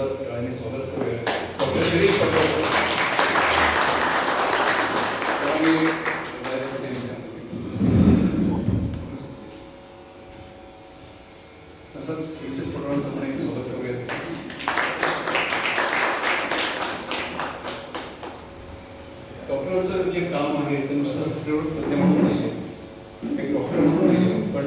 जोरदार टाळ्याने स्वागत करूया डॉक्टर शिरीष पटवर्धन. तसंच मिसेस पटवर्धनचं पण एक स्वागत करूया. डॉक्टरांचं जे काम आहे ते नुसतं स्त्रीरोग तज्ञ म्हणून नाही आहे, एक डॉक्टर म्हणून नाही आहे, पण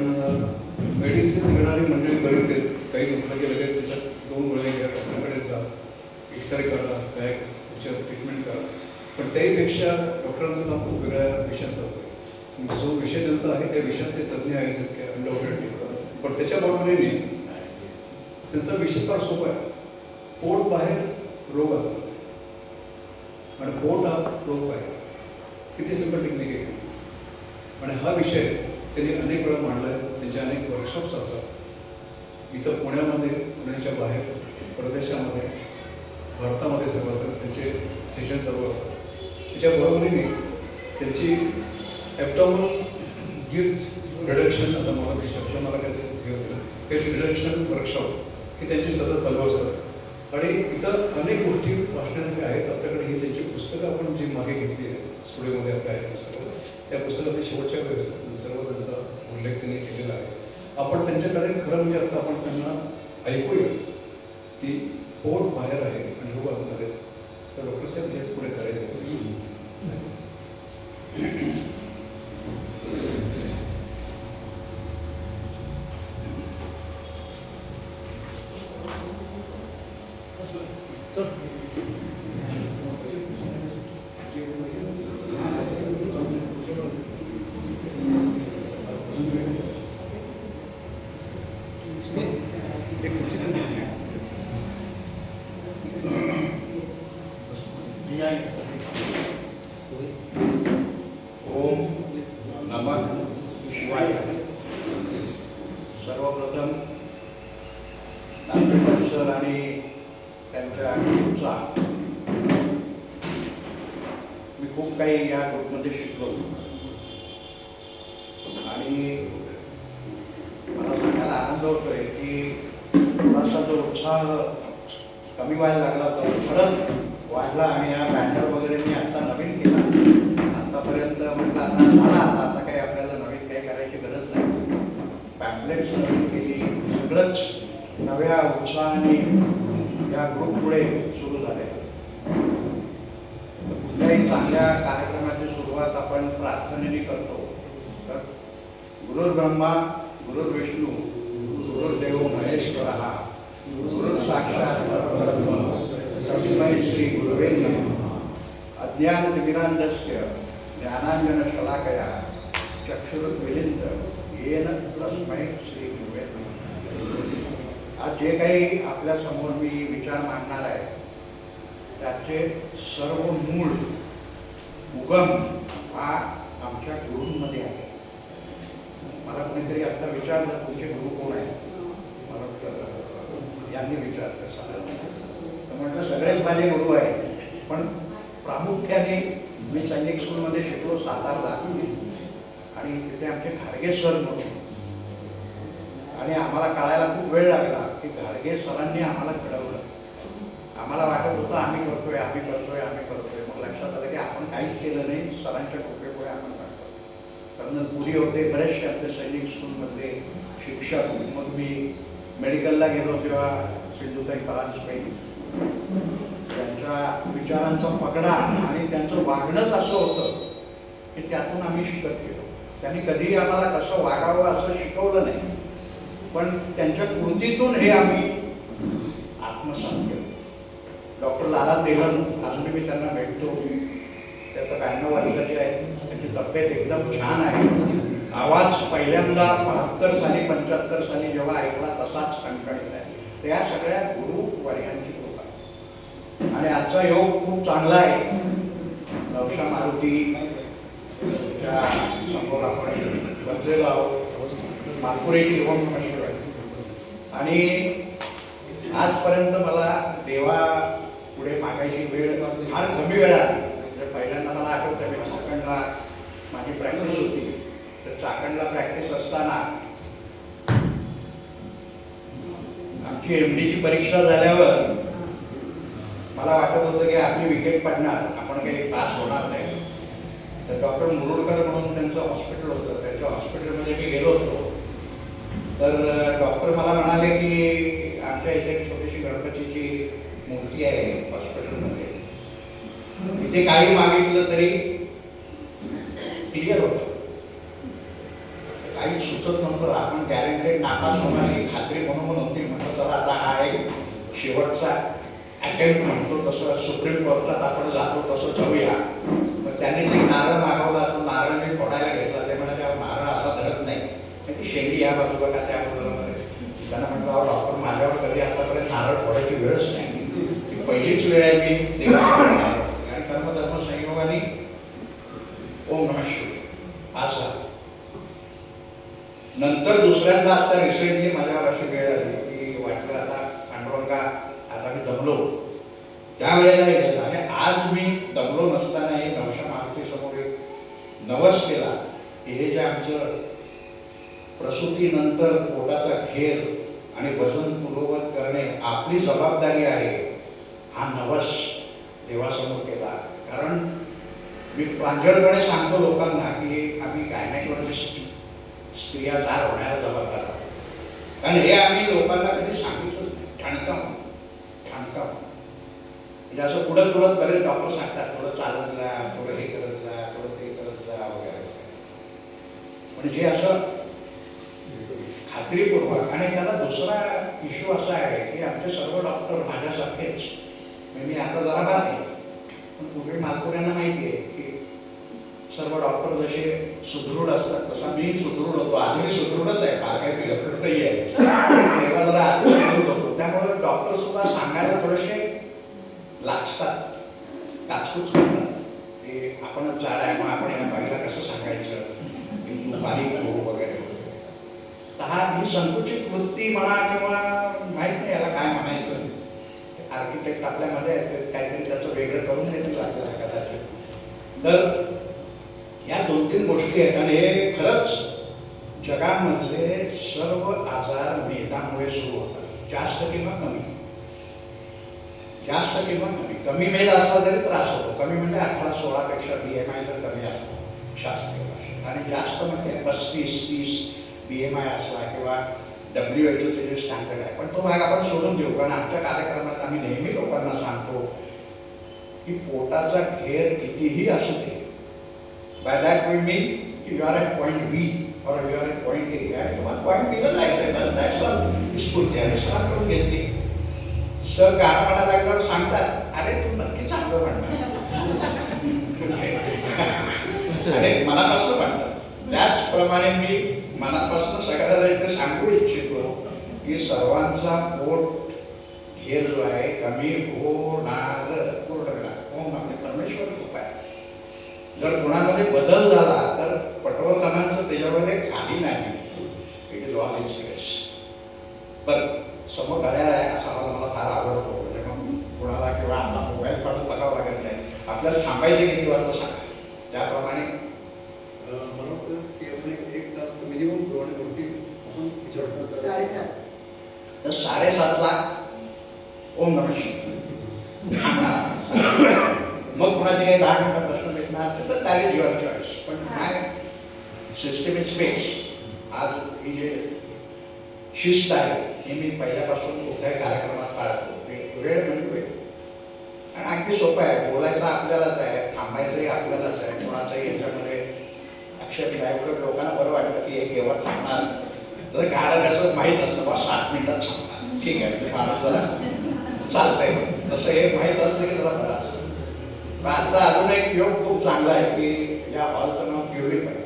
मेडिसिन्स घेणारी मंडळी बरीच आहेत. काही दुखलं की लगेच त्याच्यात 2 गोळ्या घ्या, डॉक्टरकडे जा, एक्सरे करा, काय त्याच्यावर ट्रीटमेंट करा. पण त्याहीपेक्षा डॉक्टरांचं काम खूप वेगळ्या विषयाचं होतं. जो विषय त्यांचा आहे त्या विषयात ते तज्ज्ञ आहेत अनडाऊटेडली. पण त्याच्या बाजूने त्यांचा विषय फार सोपा आहे. पोट बाहेर रोग आला आणि पोट हा रोग बाहेर, किती सिंपल टेक्निक आहे. आणि हा विषय त्यांनी अनेक वेळा मांडला आहे. त्यांचे अनेक वर्कशॉप्स असतात इथं पुण्यामध्ये, पुण्याच्या बाहेर, परदेशामध्ये, भारतामध्ये सर्वत्र त्यांचे सेशन सर्व असतात. त्याच्या बरोबरीने त्यांची ॲब्डॉमिनल गिल्ट रिडक्शन, आता मला ते शब्द मला काय हे होतं, गिल्ट रिडक्शन वर्कशॉप हे त्यांची सतत चालू असतात. आणि इथं अनेक गोष्टी वाचण्यासारख्या आहेत आपल्याकडे. ही त्यांची पुस्तकं आपण जी मागे घेतली आहे स्टुडिओमध्ये आपल्या आहेत पुस्तकं, त्या पुस्तकात शेवटच्या वेळेस सर्व त्यांचा उल्लेख त्यांनी केलेला आहे. आपण त्यांच्याकडे खरं म्हणजे आता आपण त्यांना ऐकूया की पोट बाहेर आहे आणि लोक आतमध्ये, तर डॉक्टर साहेब हे पुढे करायचं. सर ओम नमः शिवाय. सर्वप्रथम डॉक्टर सर आणि त्यांच्या ग्रुपचा मी खूप काही या ग्रुपमध्ये शिकलो आणि मला सांगायला आनंद होतोय की थोडासा जो उत्साह कमी व्हायला लागला होता परत वाढला. आणि हा बॅनर वगैरे मी आता नवीन केला. आतापर्यंत म्हटलं आता झाला, आता काही आपल्याला नवीन काही करायची गरज नाही. पॅम्पलेट्स नवीन केली, सगळंच नव्या उत्साहाने या ग्रुपमुळे सुरू झाले. कुठल्याही चांगल्या कार्यक्रमाची सुरुवात आपण प्रार्थनेने करतो. तर गुरुर्ब्रह्मा गुरुर्विष्णू गुरुर्देव महेश्वरः गुरुर्साक्षात् परब्रह्म तस्मै श्री गुरवे नमः. अज्ञानतिमिरान्धस्य ज्ञानाञ्जनशलाकया चक्षुरुन्मीलितं येन तस्मै श्री गुरवे नमः. आज जे काही आपल्या समोर मी विचार मांडणार आहे त्याचे सर्व मूळ उगम हा आमच्या गुरूंमध्ये आहे. मला कोणीतरी आता विचारलं तुमचे गुरु कोण आहे, मला यांनी विचारलं. तर म्हटलं सगळेच माझे गुरु आहेत, पण प्रामुख्याने मी सैनिक स्कूलमध्ये शिकलो सातारला आणि तिथे आमचे घाडगे सर म्हणून. आणि आम्हाला कळायला खूप वेळ लागला की घाडगे सरांनी आम्हाला घडवलं. आम्हाला वाटत होतं आम्ही करतोय आम्ही करतोय आम्ही करतोय. मग लक्षात आलं की आपण काहीच केलं नाही, सरांच्या कृपेमुळे आपण करतो. कर्नल पुरी होते, बरेचसे आपले सैनिक स्कूलमधले शिक्षक. मग मी मेडिकलला गेलो तेव्हा सिंधुताई परांजपे त्यांच्या विचारांचा पगडा आणि त्यांचं वागणंच असं होतं की त्यातून आम्ही शिकत गेलो. त्यांनी कधीही आम्हाला कसं वागावं असं शिकवलं नाही, पण त्यांच्या कृतीतून हे आम्ही आत्मसात केलं. डॉक्टर लाला देवन अजूनही मी त्यांना भेटतो. ते आता 92 वर्षाचे आहेत. त्यांची तब्येत एकदम छान आहे. आवाज पहिल्यांदा 72 साली 75 साली जेव्हा ऐकला तसाच खणखणीत आहे. तर या सगळ्या गुरु वर्यांची कृपा. आणि आजचा योग खूप चांगला आहे. नवशा मारुती समोर आपण बसलेलो आहोत. मालपुरेची ओम नमः शिवाय. आणि आजपर्यंत मला देवा पुढे मागायची वेळ फार कमी वेळ आली. म्हणजे पहिल्यांदा मला आठवतं मी चाकणला माझी प्रॅक्टिस होती. तर चाकणला प्रॅक्टिस असताना आमची MD ची परीक्षा झाल्यावर मला वाटत होतं की आपली विकेट पडणार, आपण काही पास होणार नाही. तर डॉक्टर मुरुडकर म्हणून त्यांचं हॉस्पिटल होतं, त्यांच्या हॉस्पिटलमध्ये मी गेलो होतो. तर डॉक्टर मला म्हणाले की आमच्या इथे एक छोटीशी गणपतीची मूर्ती आहे हॉस्पिटलमध्ये, इथे काही मागितलं तरी क्लिअर होतं, काहीच सुचत नव्हतं. आपण गॅरंटेड नापास होणार ही खात्री म्हणून होती. म्हटलं चला आता हा एक शेवटचा अटेम्प्ट म्हणतो तसं सुप्रीम कोर्टात आपण जातो तसं जाऊया. मग त्यांनी जे नारळ मागवला तो नारळ मी फोडायला घेतला. ते म्हणाले नारळ असा धरत नाही, ती शेंडी या बाजूला का त्या बाजूला. त्यांना म्हटलं डॉक्टर माझ्यावर कधी आतापर्यंत नारळ फोडायची वेळच नाही, ती पहिलीच वेळ आहे मी देवाला. आणि कर्मधर्म संयोगाने ओम नमः शिवाय आज झालं. नंतर दुसऱ्यांदा आता रिसेंटली माझ्यावर अशी वेळ आली की वाटलं आता पांडुरंगा आता मी दमलो. त्यावेळेला हे झालं. आणि आज मी दमलो नसताना हे नवशा मारुतीसमोर एक नवस केला की हे जे आमचं प्रसूतीनंतर पोटाचा घेर आणि वजन पूर्ववत करणे आपली जबाबदारी आहे, हा नवस देवासमोर केला. कारण मी प्रांजळपणे सांगतो लोकांना की आम्ही गायनेकॉलॉजिस्ट स्त्रिया दार होण्याला जबाबदार आहोत. कारण हे आम्ही लोकांना कधी सांगितलं ठाणकाम म्हणजे असं पुढं तुळत बरेच डॉक्टर सांगतात थोडं चालत जा, थोडं हे करत जा, थोडं ते करत जा वगैरे. म्हणजे असं खात्रीपूर्वक. आणि त्याला दुसरा इश्यू असा आहे की आमचे सर्व डॉक्टर माझ्यासारखेच, मी आता जरा बाद आहे पण पूर्वी मालपुऱ्यांना माहिती आहे की सर्व डॉक्टर जसे सुदृढ असतात तसा मी सुदृढ होतो. आधी मी सुदृढच आहे, फार काही बिघडत नाही आहे, तेव्हा जरा आधी सुदृढ होतो. त्यामुळे डॉक्टर सुद्धा सांगायला थोडेसे लाजतात, काचकूच करतात की आपणच जाड आहे मग आपण या बाईला कसं सांगायचं की तू बारीक हो वगैरे वगैरे. तर हा ही संकुचित वृत्ती म्हणा किंवा माहीत नाही याला काय म्हणायचं. आर्किटेक्ट आपल्यामध्ये काहीतरी त्याचं वेगळं करून देतील आपल्याला कदाचित. तर या 2-3 गोष्टी आहेत. आणि हे खरंच जगामधले सर्व आजार मेदामुळे सुरू होतात, जास्त किंवा कमी. जास्त किंवा कमी. कमी मेद असला तरी त्रास होतो. कमी म्हणजे 18-16 पेक्षा BMI जर कमी असतो शास्त्रीय भाषेत, आणि जास्त म्हणजे 35-30 BMI असला किंवा WHO चे जे स्टँडर्ड आहे. पण तो भाग आपण सोडून देऊ, कारण आमच्या कार्यक्रमात आम्ही नेहमी लोकांना सांगतो की पोटाचा घेर कितीही असू दे, by that we mean you are at point B और you are at point A आणि तुम्हाला पॉईंट B ला जायचं आहे. बस दॅट्स ऑल. स्फूर्ती आणि सलाम करून घेतली. सर गाणं म्हणायला लागल्यावर सांगतात अरे तू नक्की चांगलं म्हणणार आणि मनापासून म्हणतात. त्याचप्रमाणे मी मनापासून सगळ्याला इथे सांगू इच्छितो की सर्वांचा पोट घेर जो आहे कमी होणार पूर्ण. ओम म्हणजे परमेश्वर कृपा आहे. जर कोणामध्ये बदल झाला तर पटवर्धनांचं त्याच्यामध्ये खाली नाही. It is all in serious. बरं, समोर घड्याळ आहे असा मला फार आवडतो. म्हणजे मग कोणाला किंवा आपला मोबाईल काढून बघावं लागत नाही. आपल्याला थांबायचे किती वाजता सांगा, त्याप्रमाणे मला वाटतं की आपण एक तास मिनिमम प्रमाणे वरती आपण विचार करतो. 7:30. तर 7:30ला ओम नमः शिवाय. मग कुणाचे काही 10 मिनिटं प्रश्न भेटणार असेल तर दॅट इज युअर चॉईस. पण माय सिस्टम इज स्पेस. आज ही जे शिस्त आहे हे मी पहिल्यापासून कुठल्याही कार्यक्रमात पाळतो. वेळ म्हणजे वेळ. आणि अगदी सोपं आहे. बोलायचं आपल्यालाच आहे, थांबायचंही आपल्यालाच आहे. कोणाचंही याच्यामध्ये आक्षेप नाही. उलट लोकांना बरं वाटतं की एक एवढं थांबणार. तर गाडं कसं माहीत असतं बा 7 मिनिटात थांबणार, ठीक आहे म्हणजे माणूस जरा चालतंय. तसं हे माहीत असतं की जरा बरं असतं. पण आजचा अजून एक योग खूप चांगला आहे की या हॉलचं नाव ट्युलिप आहे.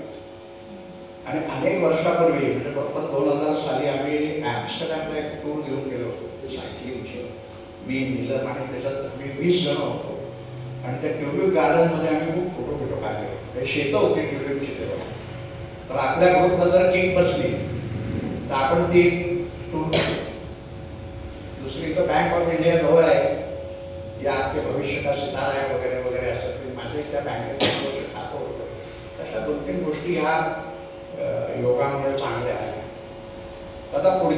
आणि अनेक वर्षापूर्वी म्हणजे बरोबर 2000 साली आम्ही ॲम्स्टरडॅमला एक टूर घेऊन गेलो सायकलिंगची. मी नीलम आणि त्याच्यात आम्ही 20 जण होतो. आणि त्या ट्युलिप गार्डनमध्ये आम्ही खूप फोटो काढले. ते शेतं होती ट्युलिपची तेव्हा. तर आपल्या ग्रुपला जर किक बसली तर आपण ती टूर करतो. दुसरी तर बँक ऑफ इंडिया जवळ आहे, या आपके भविष्य का सितारा आहे वगैरे वगैरे असं. माझ्या त्या बँकेत खातं होतं. तशा 2-3 गोष्टी ह्या योगामुळे चांगल्या आहेत. आता पुढे